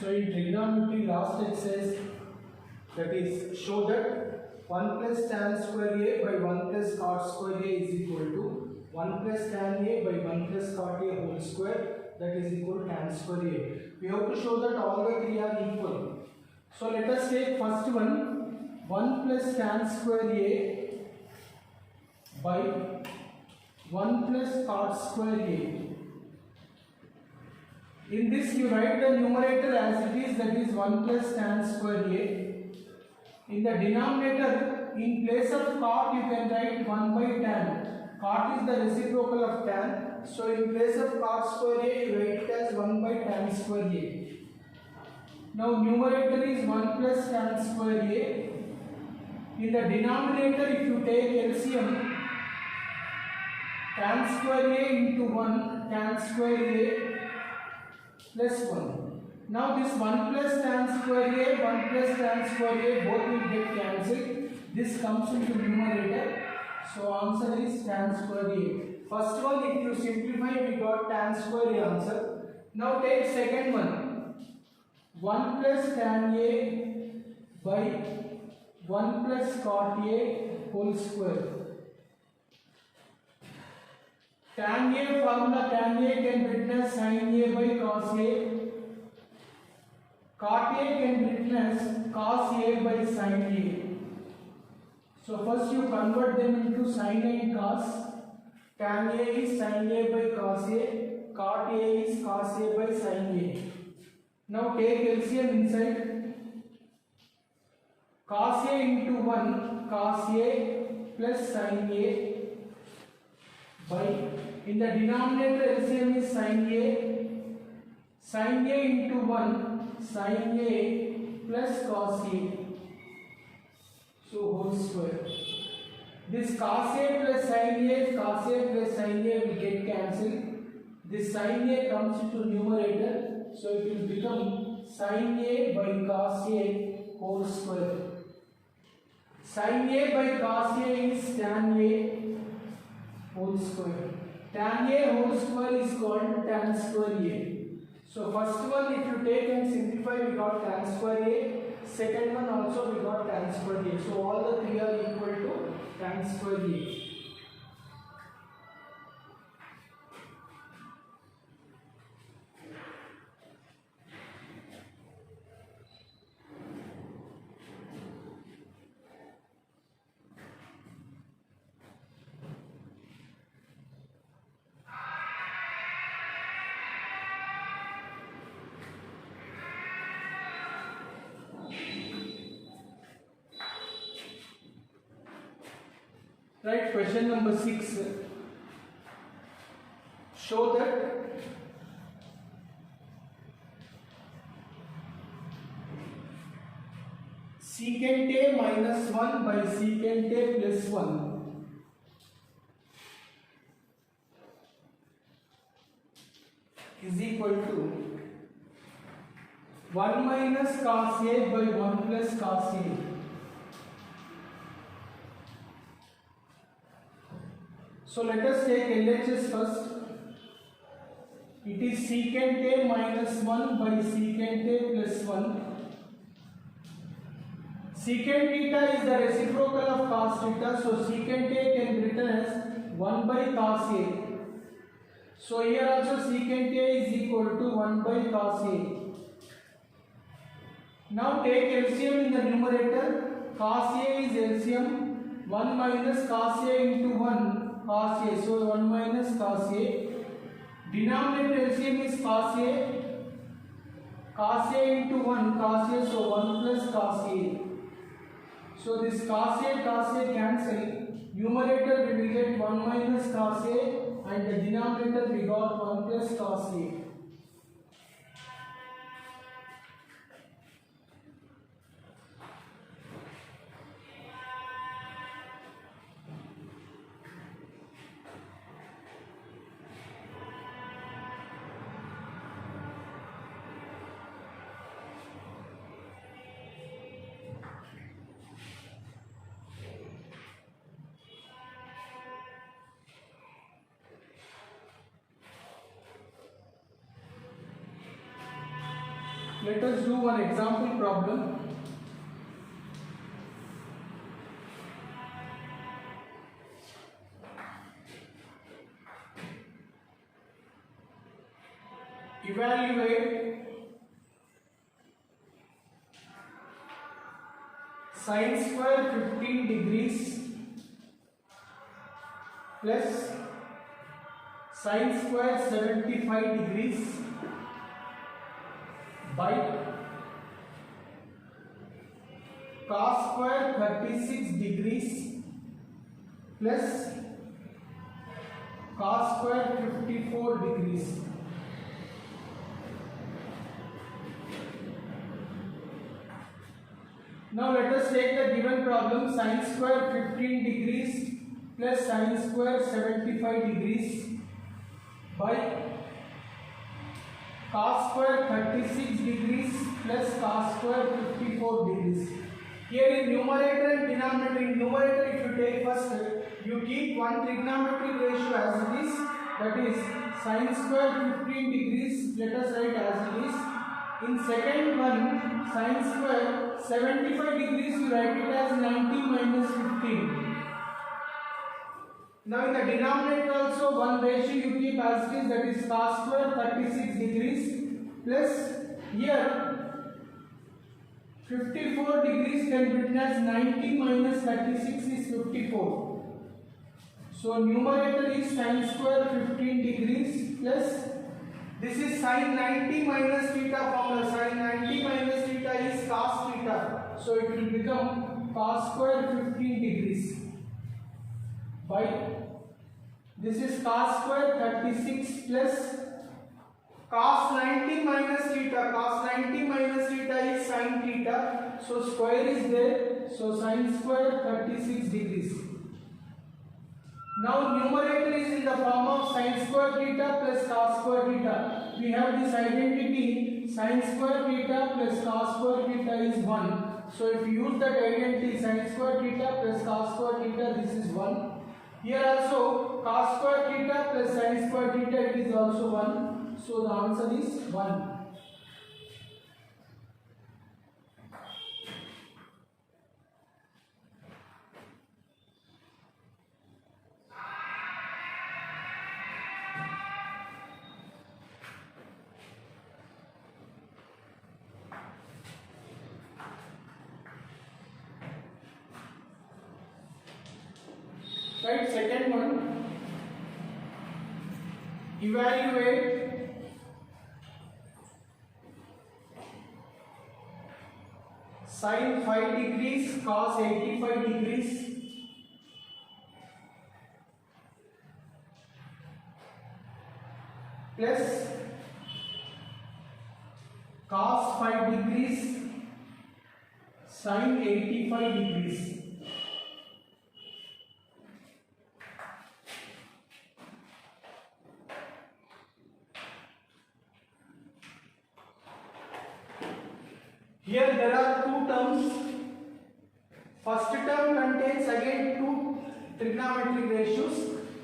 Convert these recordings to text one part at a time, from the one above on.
So in trigonometry, last exercise, that is show that 1 plus tan square a by 1 plus cot square a is equal to 1 plus tan a by 1 plus cot a whole square, that is equal to tan square a. We have to show that all the three are equal. So let us take first one, 1 plus tan square a by 1 plus cot square a. In this you write the numerator as it is, that is 1 plus tan square a. In the denominator, in place of cot you can write 1 by tan. Cot is the reciprocal of tan. So in place of cot square a you write it as 1 by tan square a. Now numerator is 1 plus tan square a. In the denominator if you take LCM, tan square a into 1, tan square a plus 1. Now this 1 plus tan square a, 1 plus tan square a, both will get cancelled. This comes into numerator. So answer is tan square a. First one, if you simplify, we got tan square a answer. Now take second one. 1 plus tan a by 1 plus cot a whole square. Tan a formula, tan a can be written as sin a by cos a. Cot a can be written as cos a by sin a. So first you convert them into sin and cos. Tan a is sin a by cos a. Cot a is cos a by sin a. Now take LCM inside. Cos a into 1, cos a plus sin a by, in the denominator LCM is sin a into 1, sin a plus cos a, so whole square. This cos a plus sin a will get cancelled. This sin a comes into numerator, so it will become sin a by cos a whole square. Sin a by cos a is tan a whole square. Tan a whole square is called tan square a. So first one, if you take and simplify, we got tan square a. Second one also we got tan square a. So all the three are equal to tan square a. Right, question number 6. Show that secant a minus 1 by secant a plus 1 is equal to 1 minus cos a by 1 plus cos a. So let us take LHS first. It is secant a minus 1 by secant a plus 1. Secant theta is the reciprocal of cos theta, so secant a can be written as 1 by cos a. So here also secant a is equal to 1 by cos a. Now take LCM in the numerator. Cos a is LCM. 1 minus cos a into 1. Cos a, so 1 minus cos a. Denominator LCM is cos a into 1, cos a, so 1 plus cos a. So this cos a cancel. Numerator we will get 1 minus cos a, and the denominator we got 1 plus cos a. Let us do one example problem. Evaluate sin square 15 degrees plus sin square 75 degrees by cos square 36 degrees plus cos square 54 degrees. Now let us take the given problem. Sin square 15 degrees plus sin square 75 degrees by cos square 36 degrees plus cos square 54 degrees. Here in numerator and denominator, in numerator if you take first, you keep one trigonometric ratio as it is, that is sin square 15 degrees, let us write as it is. In second one, sin square 75 degrees, you write it as 90 minus 15. Now in the denominator also one ratio you keep as it is, that is cos square 36 degrees plus here 54 degrees can be written as 90 minus 36 is 54. So numerator is sin square 15 degrees plus this is sin 90 minus theta formula. Sin 90 minus theta is cos theta. So it will become cos square 15 degrees by this is cos square 36 plus cos 90 minus theta. Cos 90 minus theta is sin theta. So square is there. So sin square 36 degrees. Now numerator is in the form of sin square theta plus cos square theta. We have this identity sin square theta plus cos square theta is 1. So if you use that identity sin square theta plus cos square theta, this is 1. Here also cos square theta plus sin square theta, it is also 1. So the answer is 1. Right, second one, evaluate sin 5 degrees cos 85 degrees plus cos 5 degrees sin 85 degrees. Here there are two terms. First term contains again two trigonometric ratios.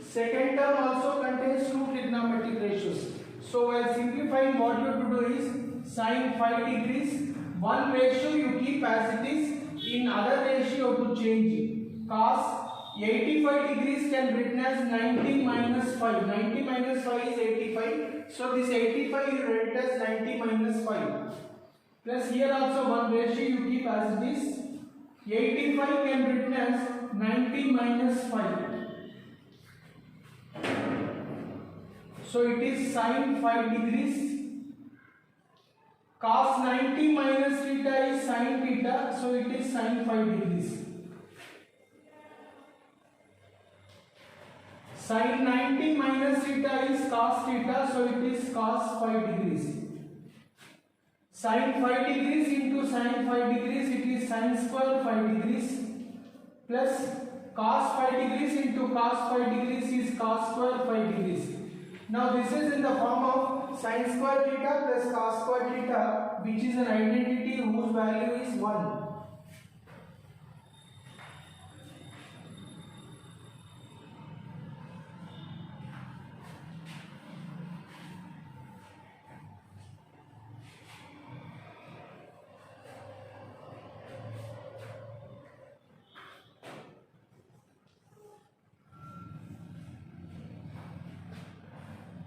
Second term also contains two trigonometric ratios. So while simplifying, what you have to do is sin 5 degrees, one ratio you keep as it is, in other ratio you have to change it. Cos 85 degrees can be written as 90 minus 5. 90 minus 5 is 85. So this 85 you write as 90 minus 5. Plus here also one ratio you keep as it is. 85 can be written as 90 minus 5. So it is sin 5 degrees. Cos 90 minus theta is sin theta. So it is sin 5 degrees. Sin 90 minus theta is cos theta. So it is cos 5 degrees. Sin 5 degrees into sin 5 degrees, it is sin square 5 degrees plus cos 5 degrees into cos 5 degrees is cos square 5 degrees. Now this is in the form of sin square theta plus cos square theta, which is an identity whose value is 1.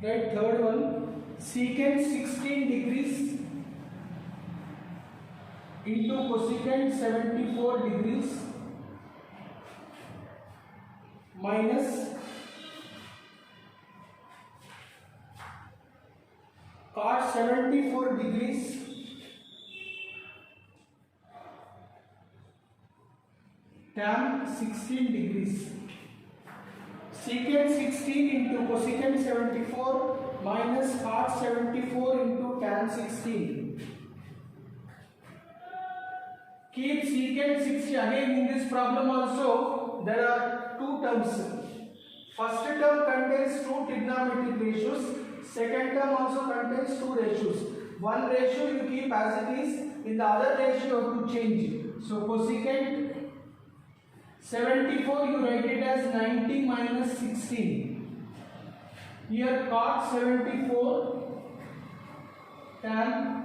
Right, third one, secant 16 degrees into cosecant 74 degrees minus cot 74 degrees tan 16 degrees. Secant 16 into cosecant 74 minus cot 74 into tan 16. Keep secant 60. Again in this problem also there are two terms. First term contains two trigonometric ratios. Second term also contains two ratios. One ratio you keep as it is. In the other ratio you have to change. So cosecant 74 you write it as 90 minus 16. Here cot 74 tan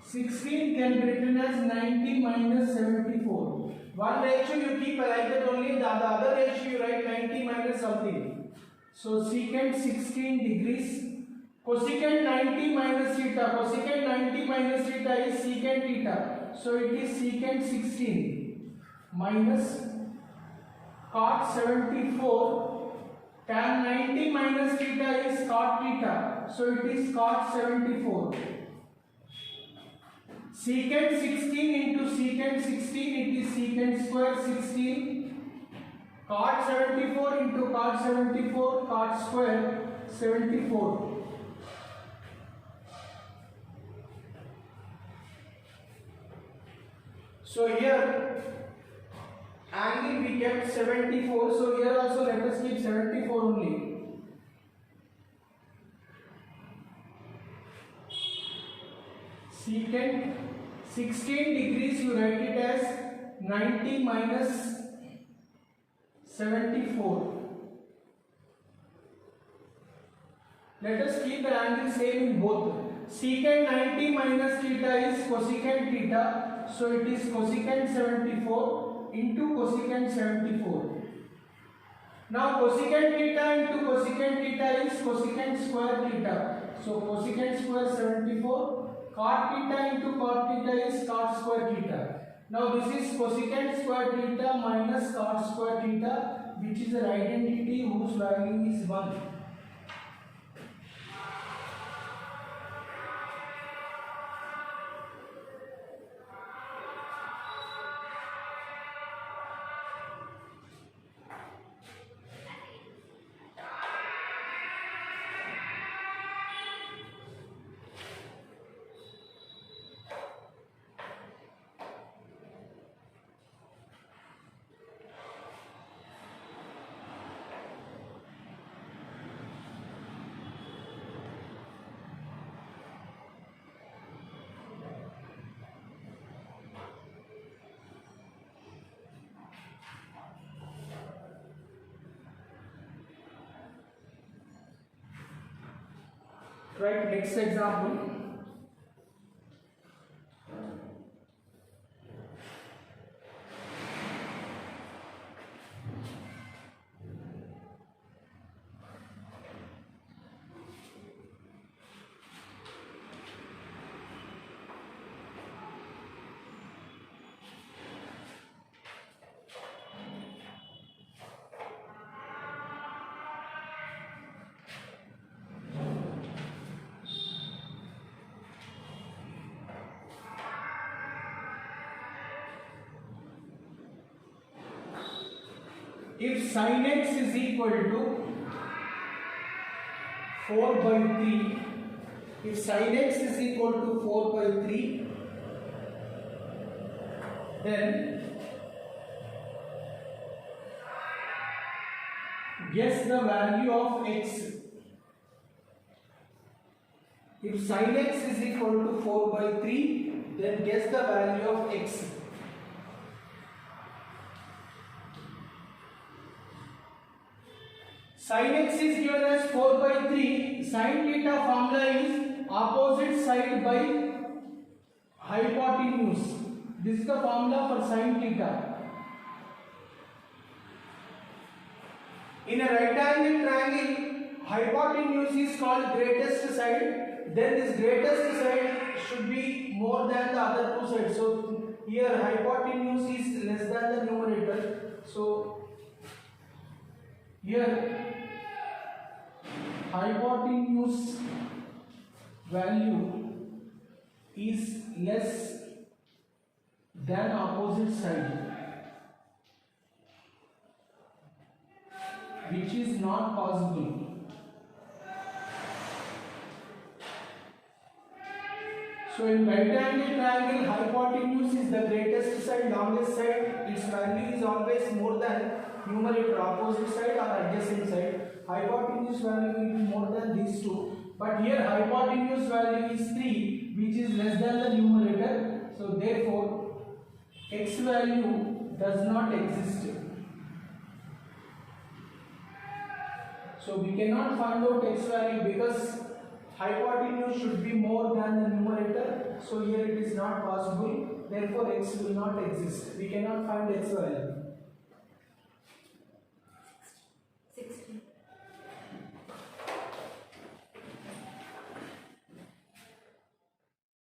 16 can be written as 90 minus 74. One ratio you keep like that only, the other ratio you write 90 minus something. So secant 16 degrees, cosecant 90 minus theta, cosecant 90 minus theta is secant theta. So it is secant 16 minus cot 74, tan 90 minus theta is cot theta. So it is cot 74. Secant 16 into secant 16, it is secant square 16. Cot 74 into cot 74, cot square 74. So here angle we kept 74, so here also let us keep 74 only. Secant 16 degrees you write it as 90 minus 74. Let us keep the angle same in both. Secant 90 minus theta is cosecant theta, so it is cosecant 74 into cosecant 74. Now cosecant theta into cosecant theta is cosecant square theta. So cosecant square 74. Cot theta into cot theta is cot square theta. Now this is cosecant square theta minus cot square theta, which is an identity whose value is 1. Right, next example. If sin x is equal to 4 by 3, if sin x is equal to 4 by 3, then guess the value of x. If sin x is equal to 4 by 3, then guess the value of x. Sin x is given as 4 by 3. Sin theta formula is opposite side by hypotenuse. This is the formula for sin theta. In a right angle triangle, hypotenuse is called greatest side, then this greatest side should be more than the other two sides. So here hypotenuse is less than the numerator. So here hypotenuse value is less than opposite side, which is not possible. So in right angle triangle, hypotenuse is the greatest side, longest side. Its value is always more than numerator, opposite side or adjacent side. Hypotenuse value will be more than these two. But here hypotenuse value is 3, which is less than the numerator. So therefore, x value does not exist. So we cannot find out x value because hypotenuse should be more than the numerator. So here it is not possible. Therefore, x will not exist. We cannot find x value.